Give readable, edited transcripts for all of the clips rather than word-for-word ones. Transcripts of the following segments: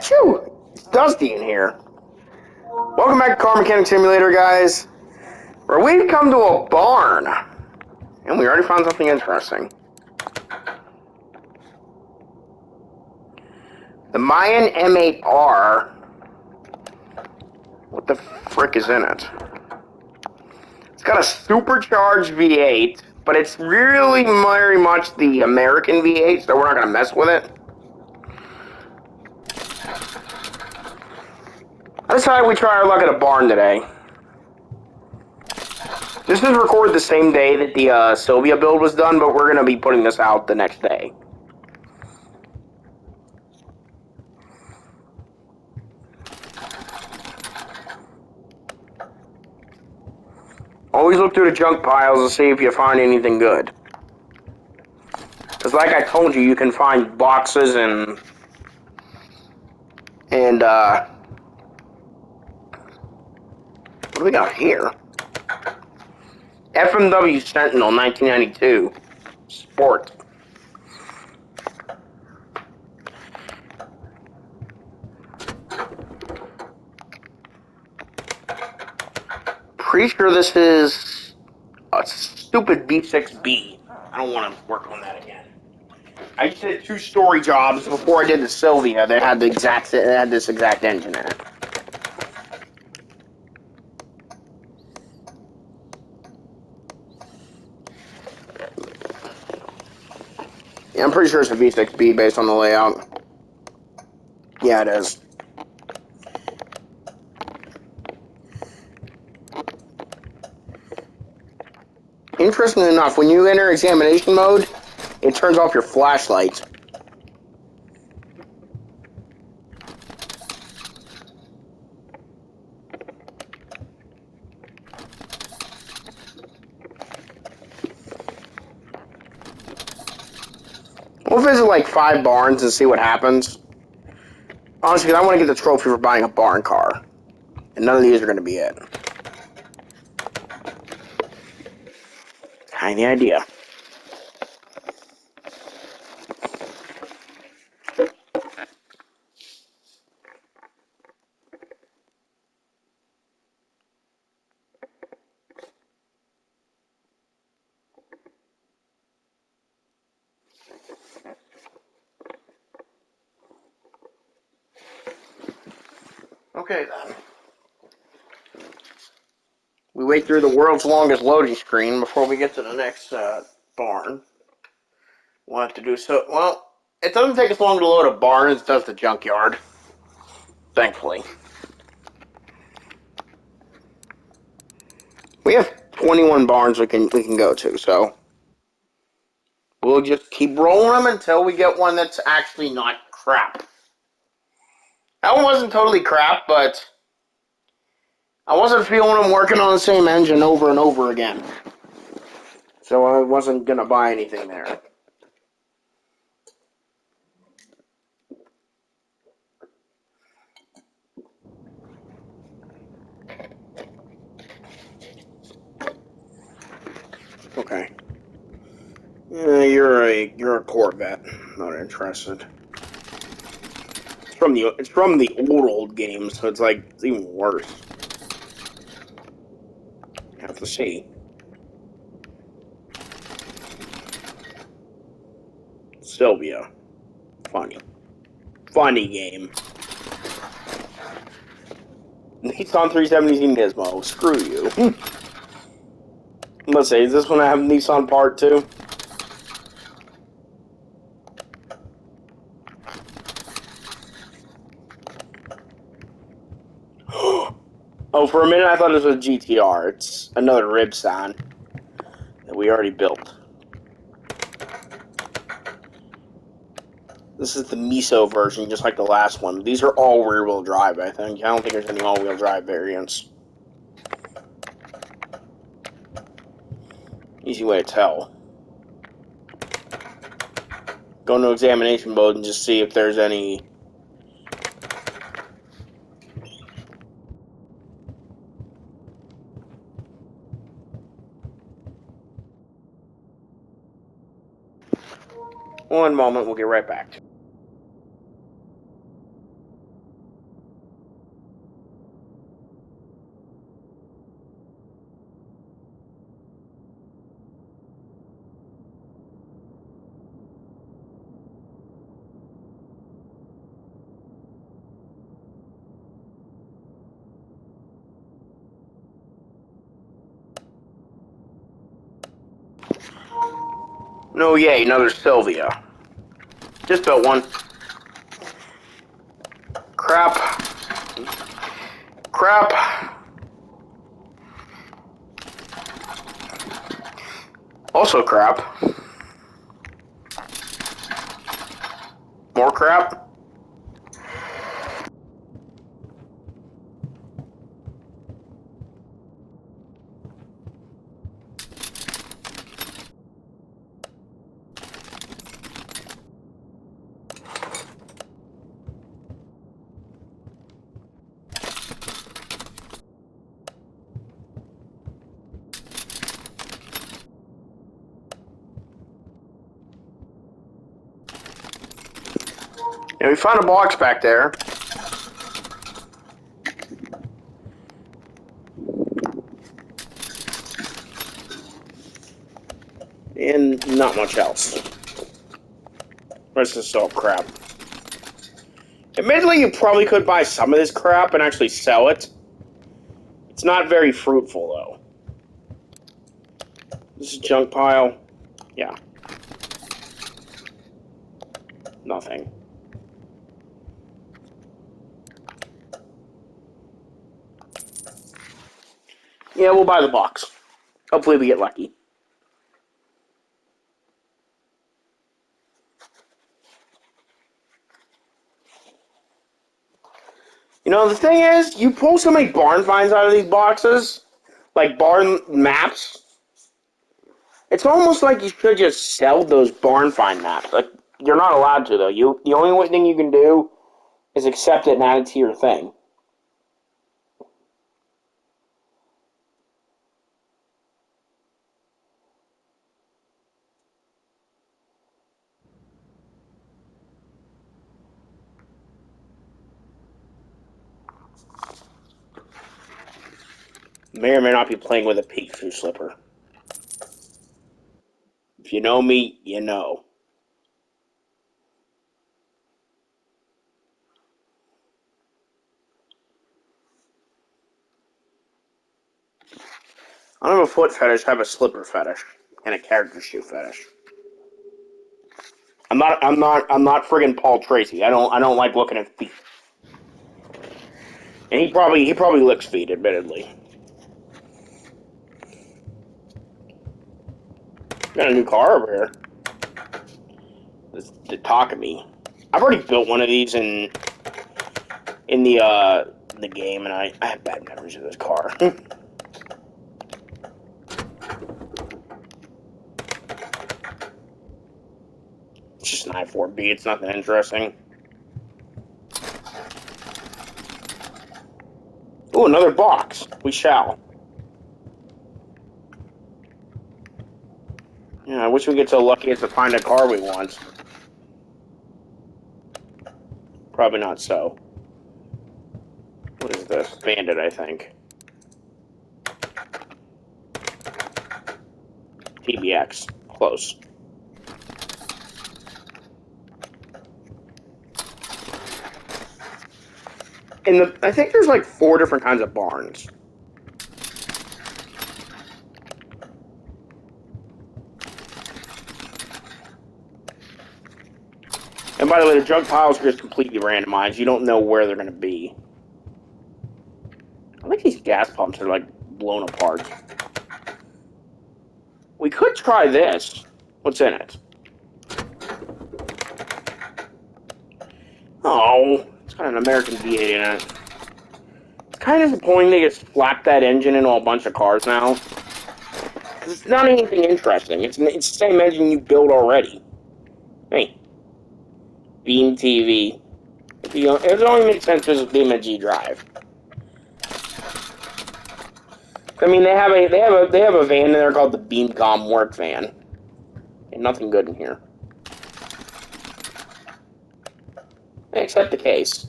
Achoo! It's dusty in here. Welcome back to Car Mechanic Simulator, guys. Where we've come to a barn. And we already found something interesting. The Mayan M8R. What the frick is in it? It's got a supercharged V8, but it's really very much the American V8, so we're not going to mess with it. I decided we try our luck at a barn today. This is recorded the same day that the Sylvia build was done, but we're going to be putting this out the next day. Always look through the junk piles to see if you find anything good. Because like I told you, you can find boxes and what do we got here? FMW Sentinel 1992 Sport. Pretty sure this is a stupid B6B. I don't want to work on that again. I just did 2 story jobs before I did the Sylvia that had this exact engine in it. Yeah, I'm pretty sure it's a V6B based on the layout. Yeah, it is. Interestingly enough, when you enter examination mode, it turns off your flashlight. We'll visit like 5 barns and see what happens. Honestly, I want to get the trophy for buying a barn car. And none of these are going to be it. Tiny idea. Okay, then. We wait through the world's longest loading screen before we get to the next barn. We'll have to do so. Well, it doesn't take as long to load a barn as it does the junkyard. Thankfully. We have 21 barns we can go to, so we'll just keep rolling them until we get one that's actually not crap. That one wasn't totally crap, but I wasn't feeling them working on the same engine over and over again. So I wasn't going to buy anything there. Okay. You're a Corvette. Not interested. It's from the old games, so it's even worse. Have to see. Sylvia. Funny game. Nissan 317 Gizmo. Screw you. Let's see, is this one I have Nissan Part 2? Oh, for a minute I thought this was GTR. It's another Ribson that we already built. This is the Miso version, just like the last one. These are all rear-wheel drive, I think. I don't think there's any all-wheel drive variants. Easy way to tell. Go into examination mode and just see if there's any... One moment, we'll get right back to it. No, yay, another Sylvia. Just built one. Crap. Crap. Also crap. More crap. And we found a box back there. And not much else. This is all crap. Admittedly, you probably could buy some of this crap and actually sell it. It's not very fruitful, though. This is junk pile. Yeah. Nothing. Yeah, we'll buy the box. Hopefully we get lucky. You know, the thing is, you pull so many barn finds out of these boxes, like barn maps, it's almost like you should just sell those barn find maps. Like, you're not allowed to, though. The only thing you can do is accept it and add it to your thing. May or may not be playing with a Pikachu slipper. If you know me, you know. I don't have a foot fetish, I have a slipper fetish. And a character shoe fetish. I'm not friggin' Paul Tracy. I don't like looking at feet. And he probably licks feet, admittedly. Got a new car over here. The Takami. I've already built one of these in the game, and I have bad memories of this car. It's just an i4B. It's nothing interesting. Ooh, another box. We shall. Yeah, I wish we get so lucky as to find a car we want. Probably not so. What is this? Bandit, I think. TBX. Close. I think there's like 4 different kinds of barns. And by the way, the junk piles are just completely randomized. You don't know where they're going to be. I think these gas pumps are like blown apart. We could try this. What's in it? Oh, it's got an American V8 in it. It's kind of disappointing they just slapped that engine into a bunch of cars now. It's not anything interesting. It's the same engine you built already. Hey, Beam TV. It only makes sense because it's Beam and G Drive. I mean, they have a van in there called the Beamcom Work Van. And nothing good in here. Except the case.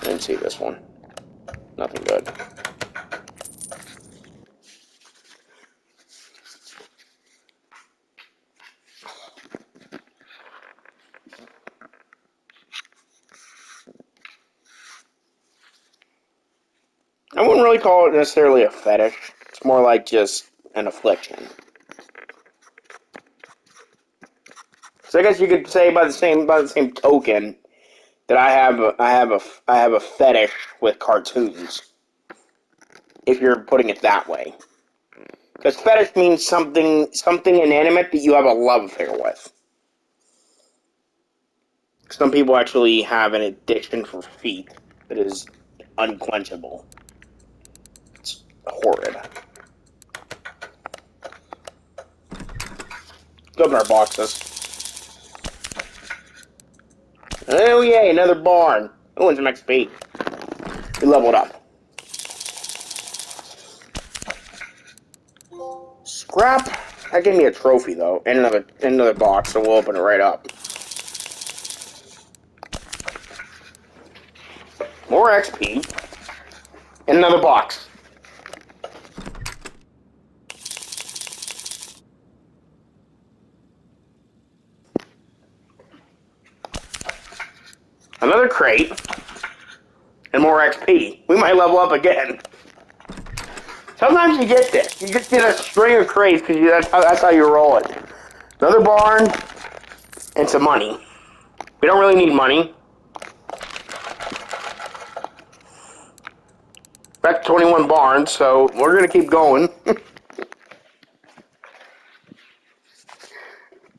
I didn't see this one. Nothing good. I wouldn't really call it necessarily a fetish. It's more like just an affliction. So I guess you could say by the same token that I have a fetish with cartoons. If you're putting it that way, because fetish means something inanimate that you have a love affair with. Some people actually have an addiction for feet that is unquenchable. It's horrid. Let's open our boxes. Oh yay, another barn. Oh, and some XP. We leveled up. Scrap. That gave me a trophy though, and another box, so we'll open it right up. More XP. And another box. Another crate. And more XP. We might level up again. Sometimes you get this. You just get a string of crates because that's how you roll it. Another barn and some money. We don't really need money. Back to 21 barns, so we're gonna keep going.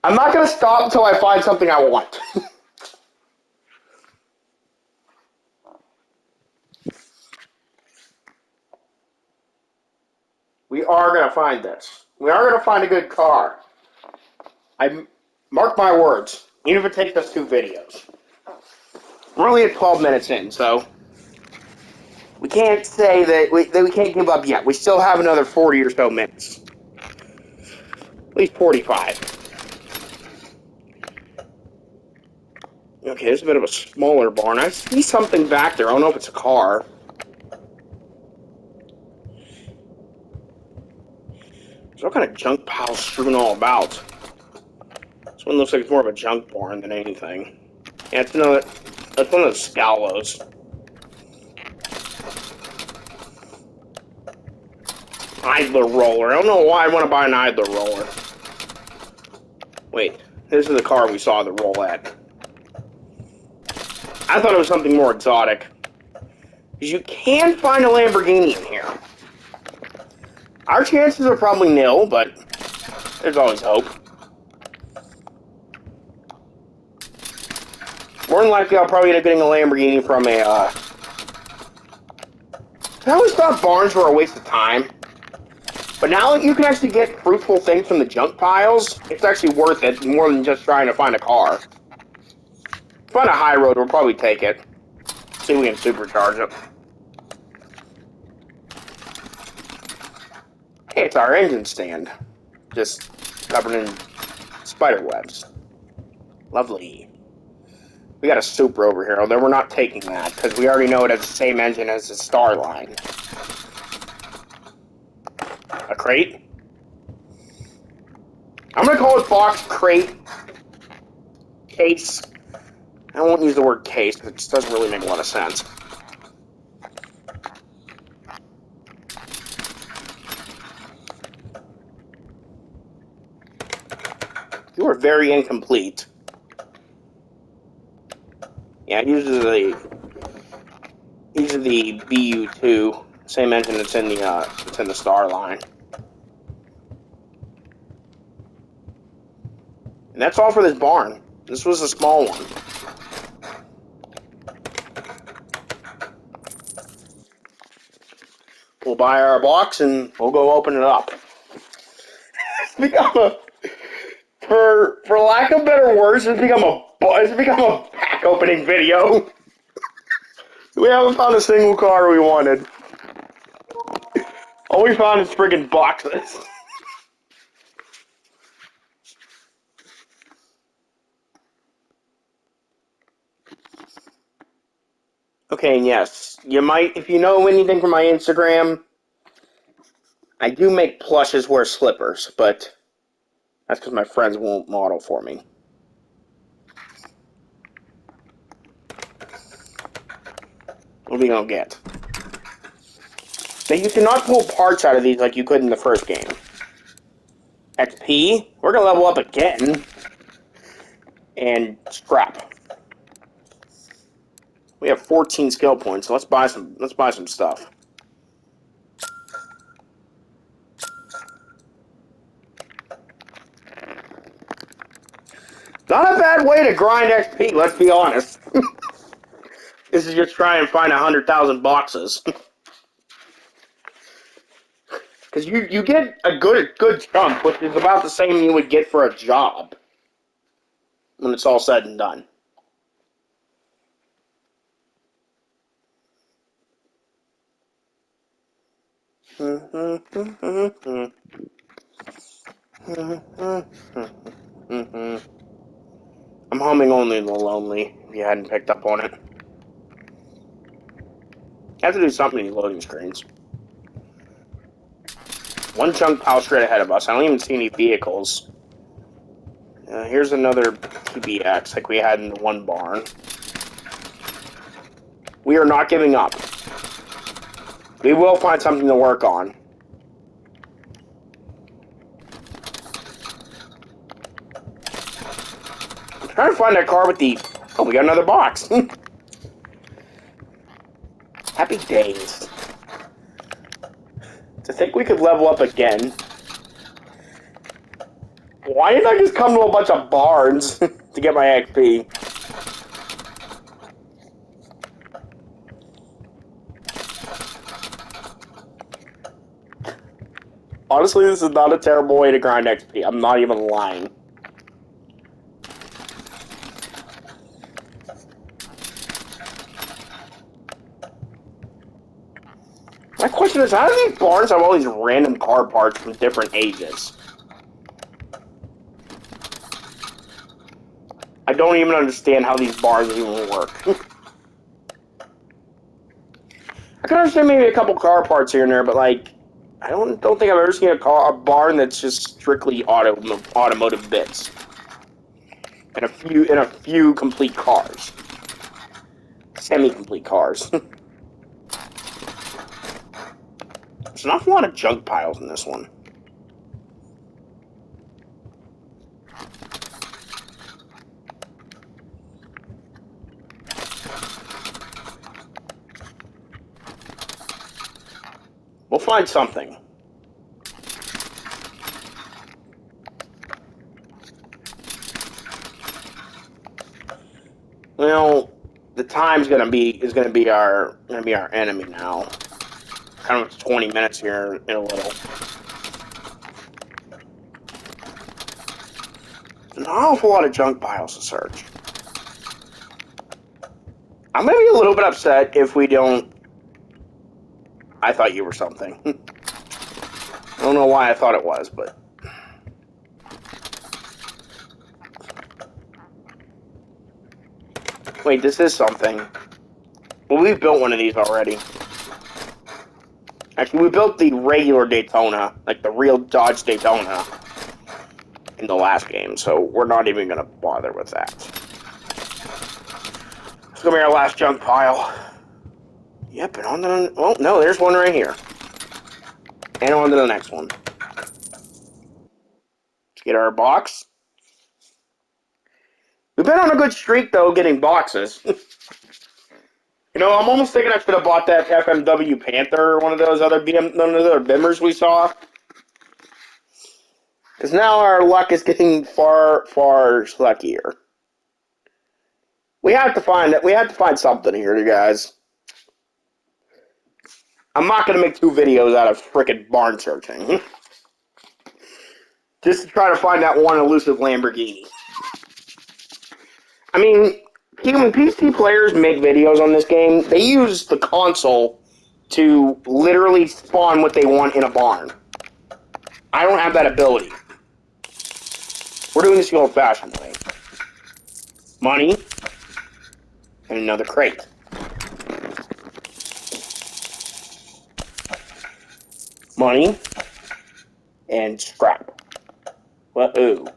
I'm not gonna stop until I find something I want. We are gonna find this. We are gonna find a good car. I mark my words. Even if it takes us 2 videos. We're only at 12 minutes in, so we can't say that we can't give up yet. We still have another 40 or so minutes. At least 45. Okay, there's a bit of a smaller barn. I see something back there. I don't know if it's a car. There's all kind of junk piles strewn all about. This one looks like it's more of a junk barn than anything. Yeah, that's one of the Scowlos. Idler roller. I don't know why I want to buy an idler roller. Wait, this is the car we saw the roulette. I thought it was something more exotic. Because you can find a Lamborghini in here. Our chances are probably nil, but there's always hope. More than likely, I'll probably end up getting a Lamborghini from a, I always thought barns were a waste of time. But now that you can actually get fruitful things from the junk piles, it's actually worth it more than just trying to find a car. Find a high road, we'll probably take it. See if we can supercharge it. Hey, it's our engine stand. Just covered in spider webs. Lovely. We got a Supra over here, although we're not taking that, because we already know it has the same engine as the Starline. A crate? I'm gonna call it box, crate, case. I won't use the word case, because it just doesn't really make a lot of sense. You are very incomplete. Yeah, it uses the BU2, same engine that's in the Starline. And that's all for this barn. This was a small one. We'll buy our box and we'll go open it up. It's become a, for lack of better words, it's become a pack opening video. We haven't found a single car we wanted. All we found is friggin' boxes. Okay, and yes, you might, if you know anything from my Instagram, I do make plushes wear slippers, but that's because my friends won't model for me. What are we gonna get? Now, you cannot pull parts out of these like you could in the first game. XP? We're gonna level up again. and scrap. We have 14 skill points, so let's buy some stuff. Not a bad way to grind XP, let's be honest. This is just trying to find 100,000 boxes. Because you get a good chunk, which is about the same you would get for a job when it's all said and done. I'm humming Only the Lonely, if you hadn't picked up on it. I have to do something in these loading screens. One chunk pile straight ahead of us. I don't even see any vehicles. Here's another TBX like we had in the one barn. We are not giving up. We will find something to work on. I'm trying to find that car with the... Oh, we got another box. Happy days. To think we could level up again. Why didn't I just come to a bunch of barns to get my XP? Honestly, this is not a terrible way to grind XP. I'm not even lying. My question is, how do these barns have all these random car parts from different ages? I don't even understand how these barns even work. I can understand maybe a couple car parts here and there, but like, I don't think I've ever seen a barn that's just strictly automotive bits, and a few complete cars, semi-complete cars. There's an awful lot of junk piles in this one. We'll find something. Well, the time's gonna be our enemy now. Kind of 20 minutes here in a little. An awful lot of junk piles to search. I'm gonna be a little bit upset if we don't. I thought you were something. I don't know why I thought it was, but. Wait, this is something. Well, we've built one of these already. Actually, we built the regular Daytona, like the real Dodge Daytona, in the last game, so we're not even going to bother with that. It's going to be our last junk pile. Yep, and on to the... Well, no, there's one right here. And on to the next one. Let's get our box. We've been on a good streak, though, getting boxes. You know, I'm almost thinking I should have bought that FMW Panther or one of those other Bimmers we saw. Because now our luck is getting far, far luckier. We have to find something here, you guys. I'm not going to make 2 videos out of frickin' barn searching. Just to try to find that one elusive Lamborghini. I mean, when PC players make videos on this game, they use the console to literally spawn what they want in a barn. I don't have that ability. We're doing this the old-fashioned way. Money, and another crate. Money, and scrap. Woohoo.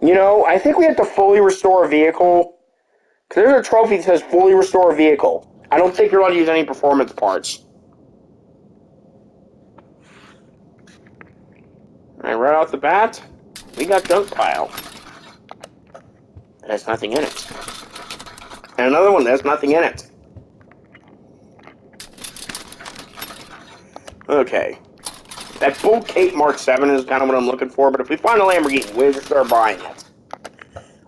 You know, I think we have to fully restore a vehicle. Because there's a trophy that says fully restore a vehicle. I don't think you're allowed to use any performance parts. Alright, right off the bat, we got junk pile. It has nothing in it. And another one that has nothing in it. Okay. That Bull Cape Mark 7 is kind of what I'm looking for, but if we find a Lamborghini, we'll just start buying it.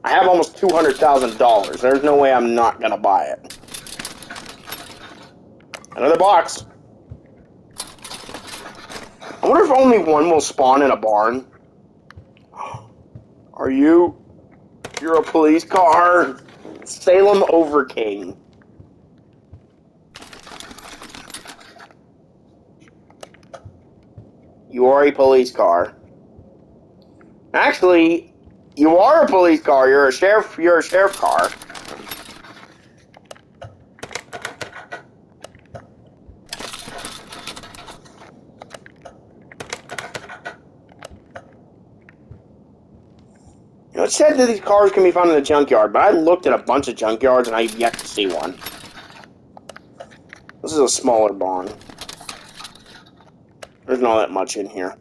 I have almost $200,000. There's no way I'm not gonna buy it. Another box. I wonder if only one will spawn in a barn. Are you? You're a police car. Salem Overking. You are a police car. Actually, you are a police car. You're a sheriff. You're a sheriff car. You know, it said that these cars can be found in the junkyard, but I looked at a bunch of junkyards and I've yet to see one. This is a smaller barn. There's not that much in here.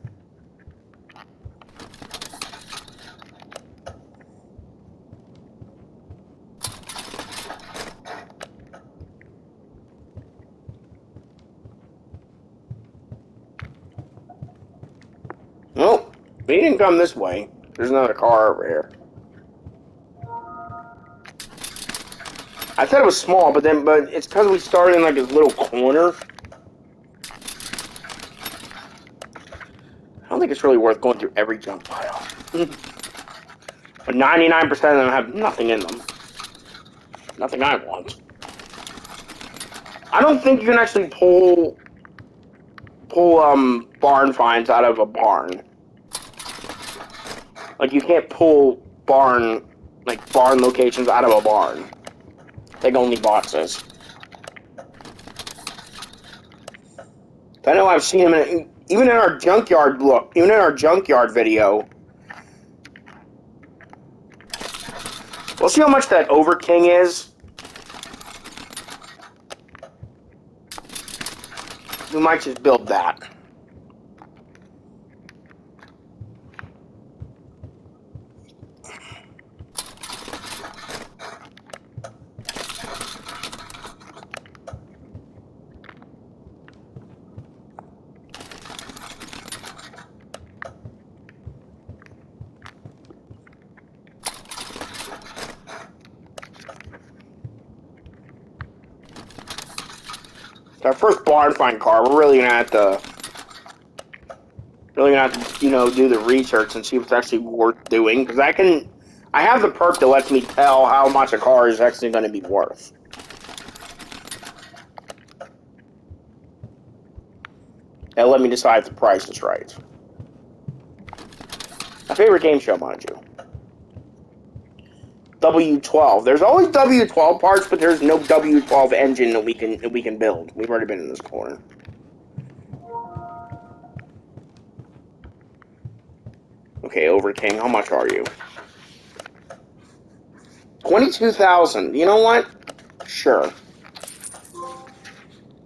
Nope. We didn't come this way. There's another car over here. I thought it was small, but it's because we started in like this little corner. I don't think it's really worth going through every junk pile. But 99% of them have nothing in them. Nothing I want. I don't think you can actually pull barn finds out of a barn. Like you can't pull barn locations out of a barn. Take only boxes. I know I've seen them even in our junkyard even in our junkyard video. We'll see how much that Overking is. We might just build that. It's our first barn find car. We're really gonna have to, you know, do the research and see if it's actually worth doing. Because I have the perk that lets me tell how much a car is actually going to be worth. That'll let me decide if the price is right. My favorite game show, mind you. W12. There's always W12 parts, but there's no W12 engine that we can build. We've already been in this corner. Okay, Overking, how much are you? 22,000. You know what? Sure.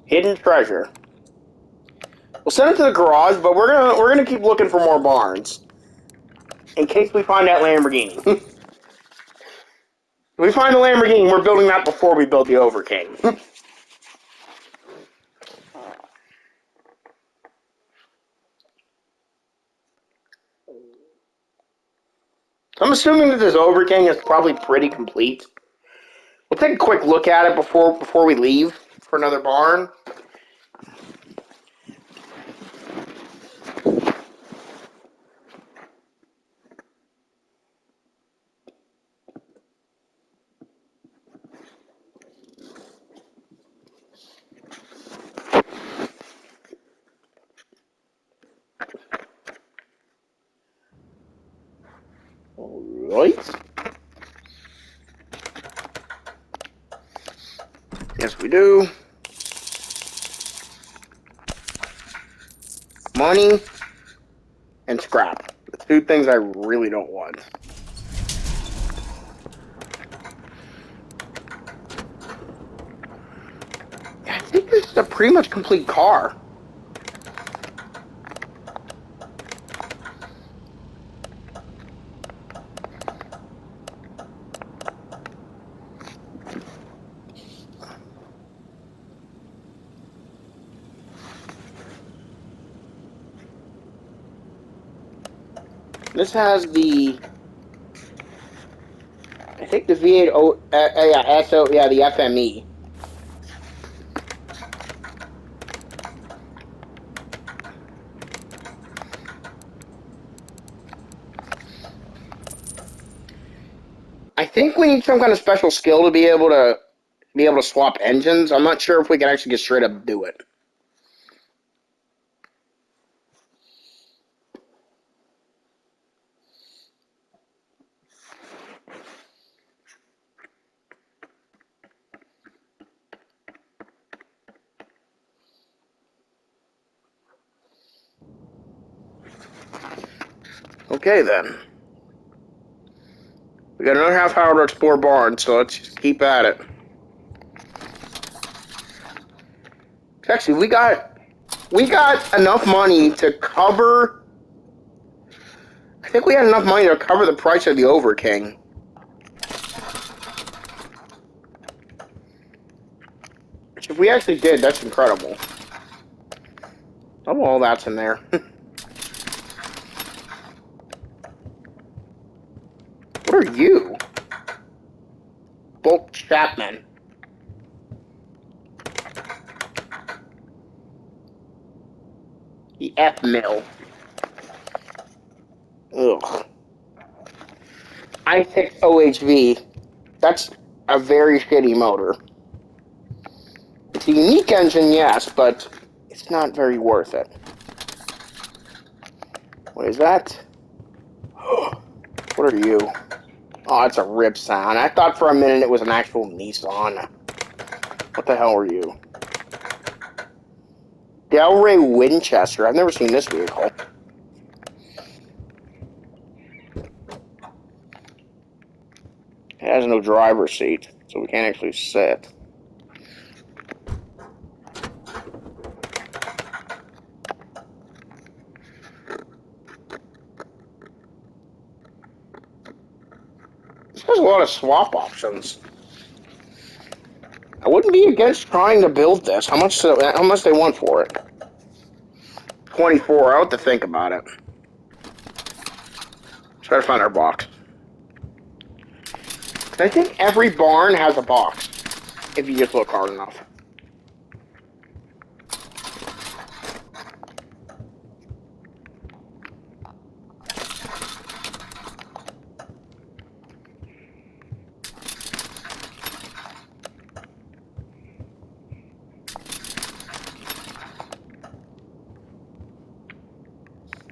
Hidden treasure. We'll send it to the garage, but we're gonna keep looking for more barns in case we find that Lamborghini. If we find a Lamborghini, we're building that before we build the Overking. I'm assuming that this Overking is probably pretty complete. We'll take a quick look at it before we leave for another barn. Alright. Yes, we do. Money and scrap. The two things I really don't want. a pretty much complete car. This has the, I think the V8, yeah, SO, yeah, the FME. I think we need some kind of special skill to be able to swap engines. I'm not sure if we can actually just straight up do it. Okay then. We got another half hour to explore barns, so let's just keep at it. Actually, we got enough money to cover. I think we had enough money to cover the price of the Over King. Which, if we actually did, that's incredible. Oh, well, that's in there. What are you? Bolt Chapman. The F mill. Ugh. I6 OHV. That's a very shitty motor. It's a unique engine, yes, but it's not very worth it. What is that? What are you? Oh, it's a rip sound. I thought for a minute it was an actual Nissan. What the hell are you? Delray Winchester. I've never seen this vehicle. It has no driver's seat, so we can't actually sit. This has a lot of swap options. I wouldn't be against trying to build this. How much they want for it? 24. I'll have to think about it. Try to find our box. I think every barn has a box, if you just look hard enough.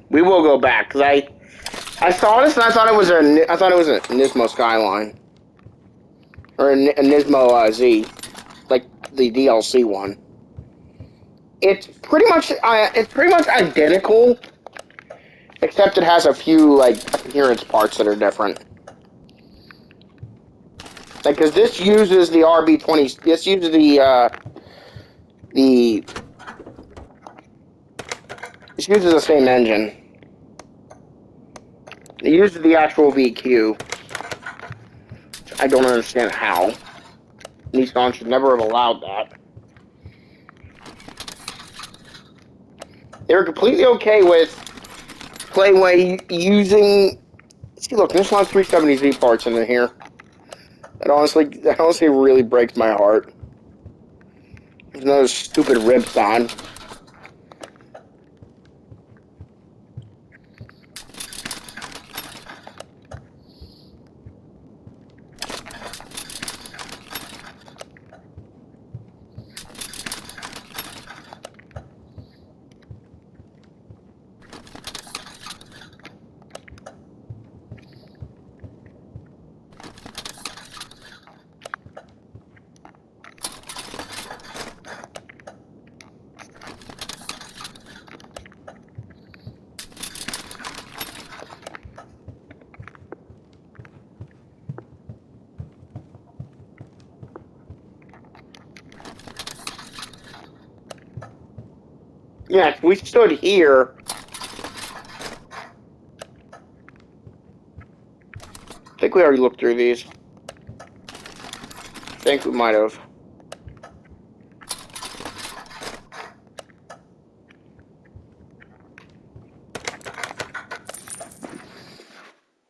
We will go back because I saw this and I thought it was a Nismo Skyline or a Nismo Z, like the DLC one. It's pretty much identical, except it has a few like appearance parts that are different. Like, because this uses the RB20. This uses the this uses the same engine. It uses the actual VQ. I don't understand how. Nissan should never have allowed that. They were completely okay with Playway using. See, look, there's not 370Z parts in here. That honestly really breaks my heart. There's another stupid ripson. Yeah, if we stood here. I think we already looked through these. I think we might have.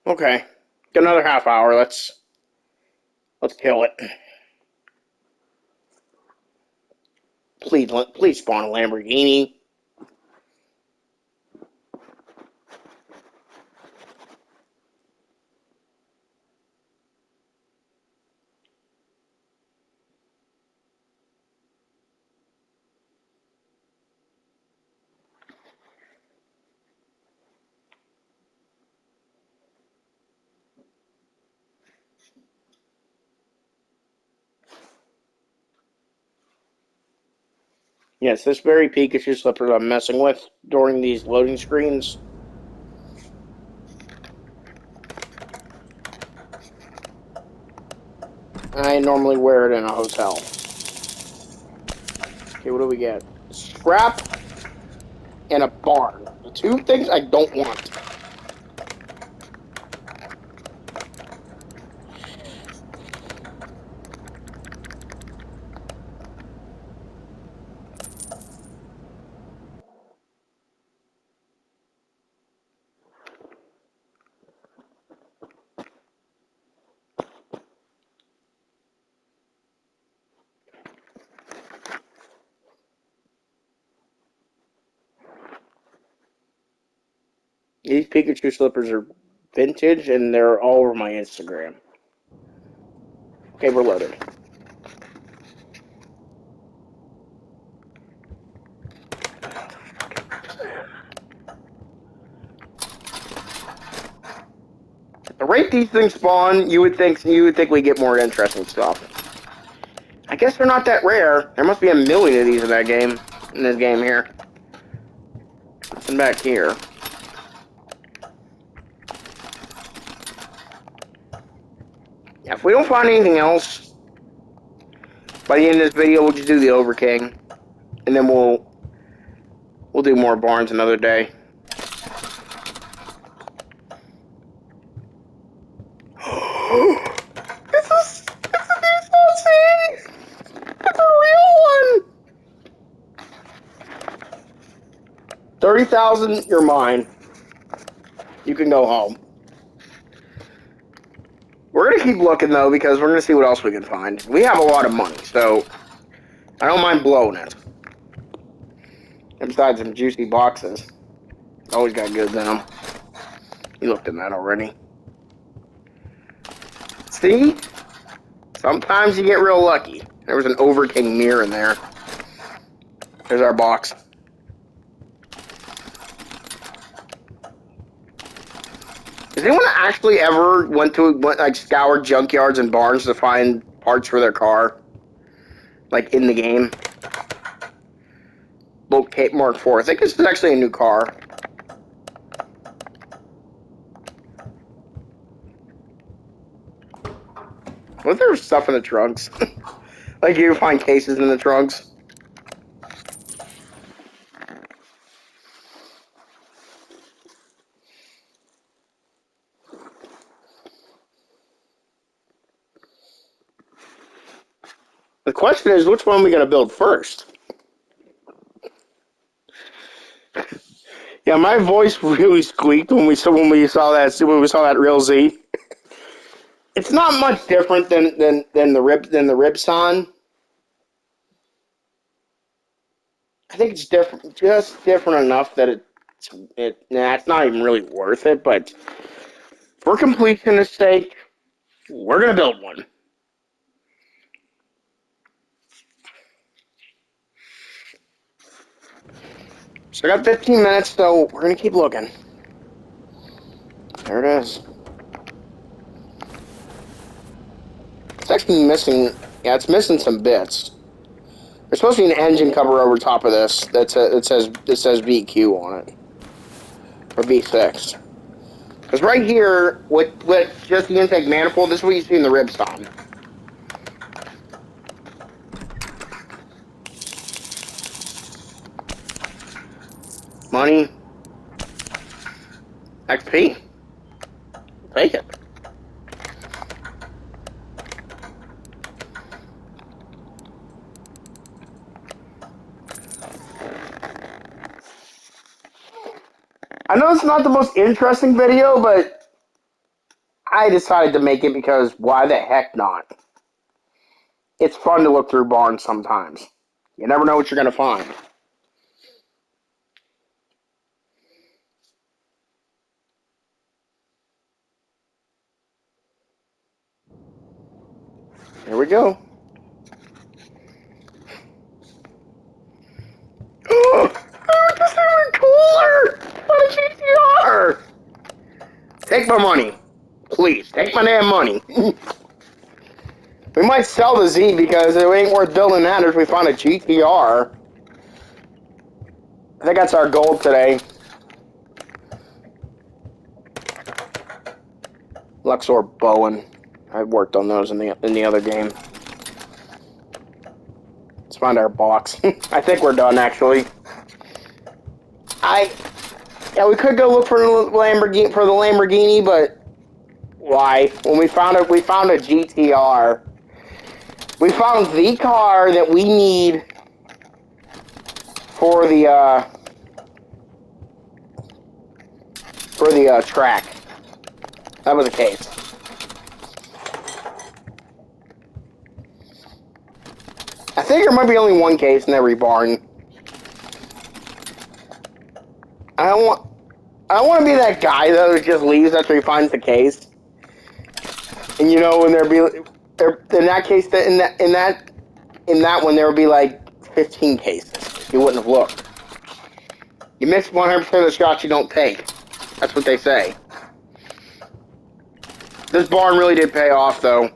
Okay. Got another half hour. Let's kill it. Please spawn a Lamborghini. Yes, this very Pikachu slipper I'm messing with during these loading screens. I normally wear it in a hotel. Okay, what do we get? Scrap and a barn. The two things I don't want. These Pikachu slippers are vintage and they're all over my Instagram. Okay, we're loaded. The rate these things spawn, you would think we get more interesting stuff. I guess they're not that rare. There must be a million of these in that game. In this game here. Nothing back here. Yeah, if we don't find anything else, by the end of this video, we'll just do the Overking. And then we'll do more barns another day. It's a Nissan! It's a real one! 30,000, you're mine. You can go home. We're gonna keep looking though, because we're gonna see what else we can find. We have a lot of money, so I don't mind blowing it. And besides some juicy boxes. Always got goods in them. You looked in that already. See? Sometimes you get real lucky. There was an Overking mirror in there. There's our box. Has anyone actually ever scoured junkyards and barns to find parts for their car? Like in the game? Boat Cape Mark IV. I think this is actually a new car. Was there stuff in the trunks? Like you find cases in the trunks? The question is, which one are we going to build first? Yeah, my voice really squeaked when we saw that real Z. It's not much different than the Ribson. I think it's different, just different enough that it's not even really worth it. But for completionist sake, we're gonna build one. So I got 15 minutes, so we're gonna keep looking. There it is. It's actually missing. Yeah, it's missing some bits. There's supposed to be an engine cover over top of this that says VQ on it, or V6. Because right here, with just the intake manifold, this is what you see in the Ribson. Money. XP. Take it. I know it's not the most interesting video, but I decided to make it because why the heck not? It's fun to look through barns sometimes. You never know what you're going to find. Here we go. This is even cooler! What a GTR! Take my money. Please, take my damn money. We might sell the Z because it ain't worth building that if we find a GTR. I think that's our goal today. Luxor Bowen. I worked on those in the other game. Let's find our box. I think we're done actually. Yeah, we could go look for the Lamborghini, but why? When we found a GTR. We found the car that we need for the track. That was the case. I think there might be only one case in every barn. I don't want to be that guy though who just leaves after he finds the case. And you know, when in that one there would be like 15 cases. You wouldn't have looked. You miss 100% of the shots you don't take. That's what they say. This barn really did pay off though.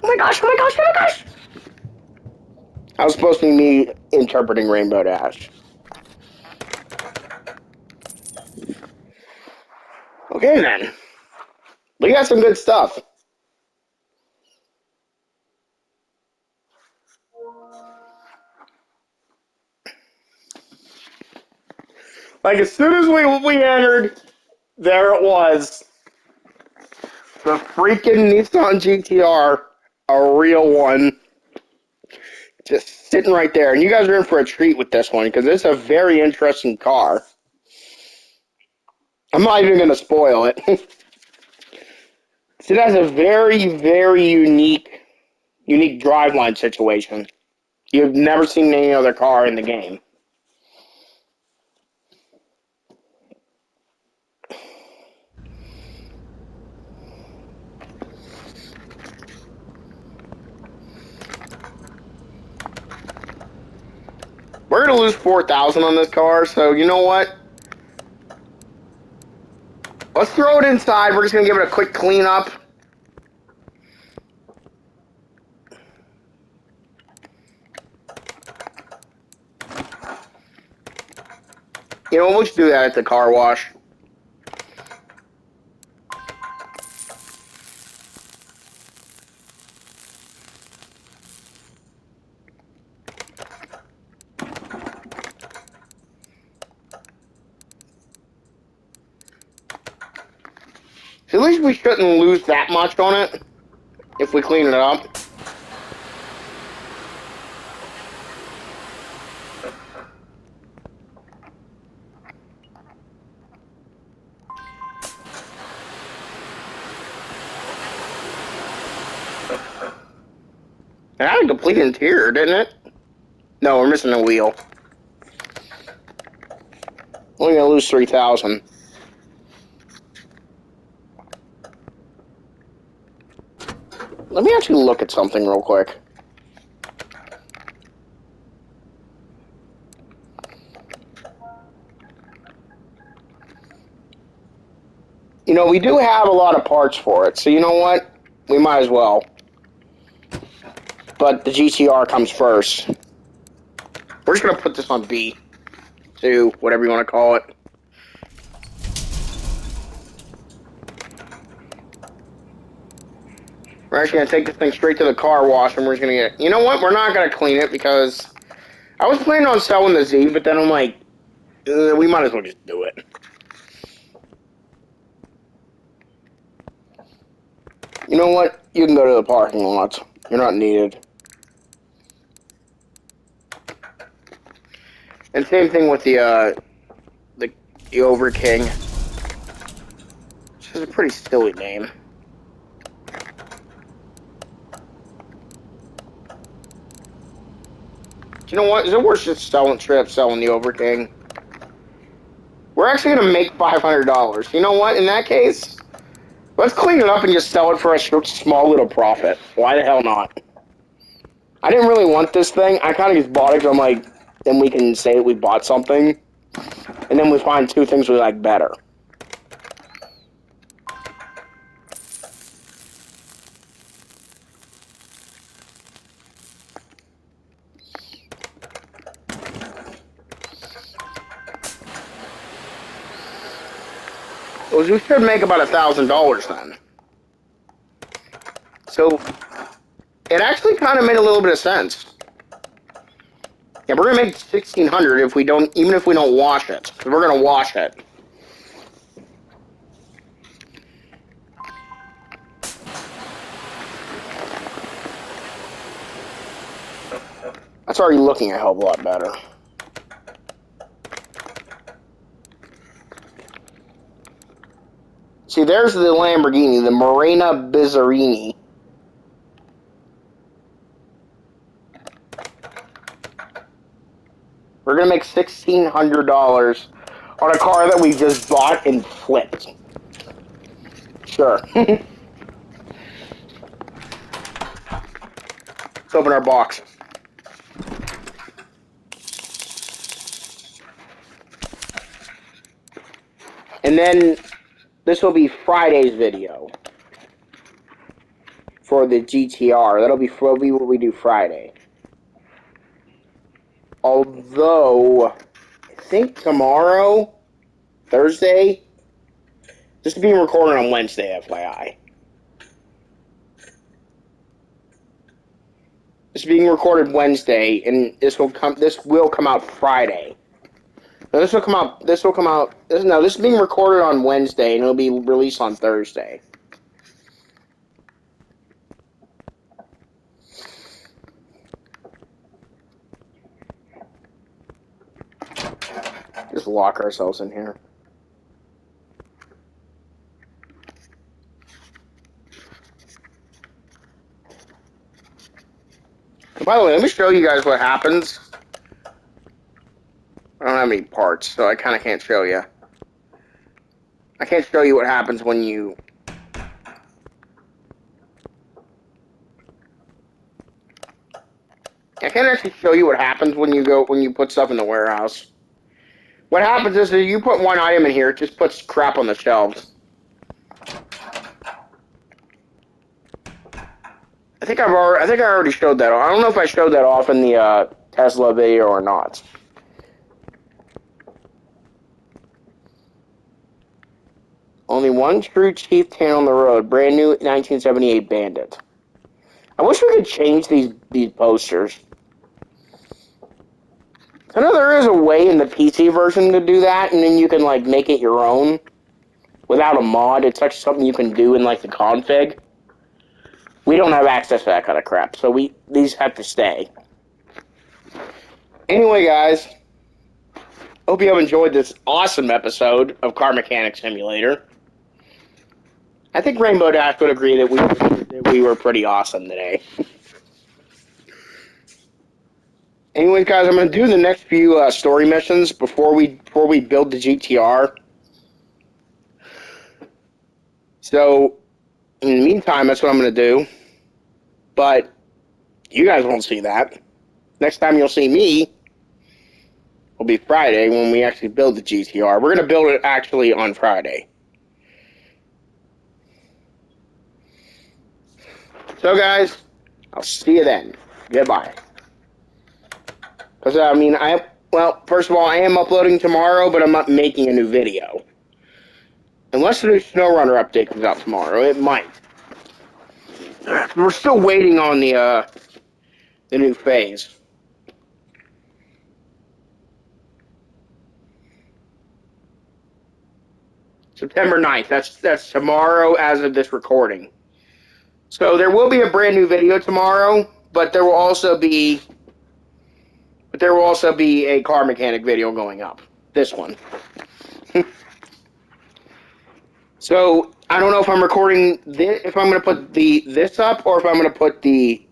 Oh my gosh, oh my gosh, oh my gosh! I was supposed to be me interpreting Rainbow Dash. Okay then. We got some good stuff. Like as soon as we entered, there it was. The freaking Nissan GTR, a real one. Just sitting right there. And you guys are in for a treat with this one because it's a very interesting car. I'm not even going to spoil it. It has a very, very unique driveline situation. You've never seen any other car in the game. We're going to lose 4,000 on this car, so you know what? Let's throw it inside. We're just going to give it a quick cleanup. You know, we'll just do that at the car wash. At least we shouldn't lose that much on it if we clean it up. It had a complete interior, didn't it? No, we're missing a wheel. Only gonna lose 3,000. Let me actually look at something real quick. You know, we do have a lot of parts for it, so you know what? We might as well. But the GTR comes first. We're just gonna put this on B. 2, whatever you want to call it. We're actually gonna take this thing straight to the car wash, and we're just gonna get. You know what? We're not gonna clean it because I was planning on selling the Z, but then I'm like, we might as well just do it. You know what? You can go to the parking lot. You're not needed. And same thing with the Over King. Which is a pretty silly name. You know what? Is it worth just selling the Over King? We're actually gonna make $500. You know what? In that case, let's clean it up and just sell it for a small little profit. Why the hell not? I didn't really want this thing. I kind of just bought it because I'm like, then we can say that we bought something, and then we find two things we like better. Well, we should make about $1,000 then. So it actually kind of made a little bit of sense. Yeah, we're gonna make $1,600 if we don't, even if we don't wash it. Because we're gonna wash it. That's already looking a hell of a lot better. See, there's the Lamborghini, the Morena Bizzarini. We're gonna make $1,600 on a car that we just bought and flipped. Sure. Let's open our box. And then this will be Friday's video for the GTR. That'll be what we do Friday. Although, I think tomorrow, Thursday, this is being recorded on Wednesday, FYI. This is being recorded Wednesday, and this will come out Friday. No, this is being recorded on Wednesday, and it'll be released on Thursday. Just lock ourselves in here. By the way, let me show you guys what happens. I don't have any parts, so I kind of can't show you. I can't show you what happens when you... I can't actually show you what happens when you put stuff in the warehouse. What happens is that you put one item in here, it just puts crap on the shelves. I think I already showed that. I don't know if I showed that off in the Tesla video or not. Only one true chieftain on the road. Brand new 1978 Bandit. I wish we could change these posters. I know there is a way in the PC version to do that, and then you can like make it your own without a mod. It's actually something you can do in like the config. We don't have access to that kind of crap, so these have to stay. Anyway, guys, hope you have enjoyed this awesome episode of Car Mechanic Simulator. I think Rainbow Dash would agree that we were pretty awesome today. Anyways, guys, I'm going to do the next few story missions before we build the GTR. So, in the meantime, that's what I'm going to do. But you guys won't see that. Next time you'll see me will be Friday when we actually build the GTR. We're going to build it actually on Friday. So, guys, I'll see you then. Goodbye. Because, I mean, well, first of all, I am uploading tomorrow, but I'm not making a new video. Unless the new SnowRunner update comes out tomorrow. It might. We're still waiting on the new phase. September 9th. That's tomorrow as of this recording. So there will be a brand new video tomorrow, but there will also be a car mechanic video going up. This one. So I don't know if I'm recording this, if I'm going to put this up, or if I'm going to put the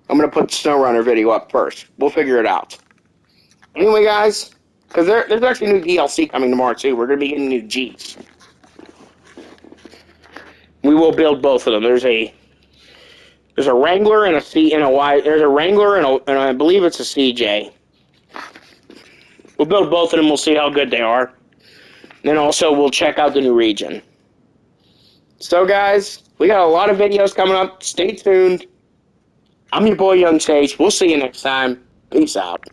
SnowRunner video up first. We'll figure it out. Anyway, guys, because there's actually new DLC coming tomorrow too. We're going to be getting new Jeeps. We will build both of them. There's a Wrangler and a C and a Y. There's a Wrangler and I believe it's a CJ. We'll build both of them. We'll see how good they are. Then also we'll check out the new region. So guys, we got a lot of videos coming up. Stay tuned. I'm your boy Young Sage. We'll see you next time. Peace out.